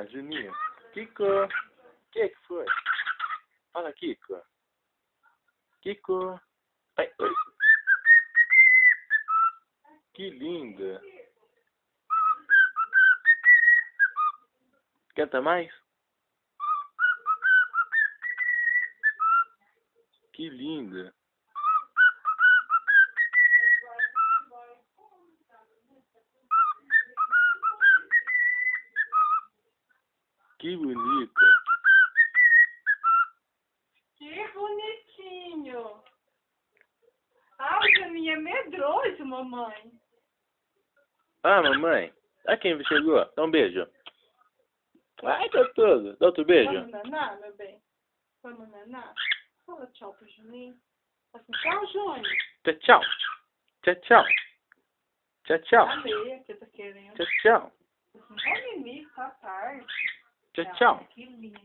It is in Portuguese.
Juninho. Kiko. Que foi? Fala, Kiko. Kiko. Ai, oi. Que linda. Canta mais? Que linda. Que bonita. Que bonitinho. Ah, o Juninho é medroso, mamãe. Ah, mamãe. Ah, quem chegou? Dá um beijo. Ai, gostoso. Dá outro beijo. Vamos nanar, meu bem? Vamos nanar? Fala tchau pro Juninho. Assim, tchau, Júnior. Tchau, tchau. Tchau, tchau. Tchau, tchau. A meia que eu tô querendo. Tchau, tchau. Assim, ó, Mimi, tá tarde. Tchau, tchau. Que lindo.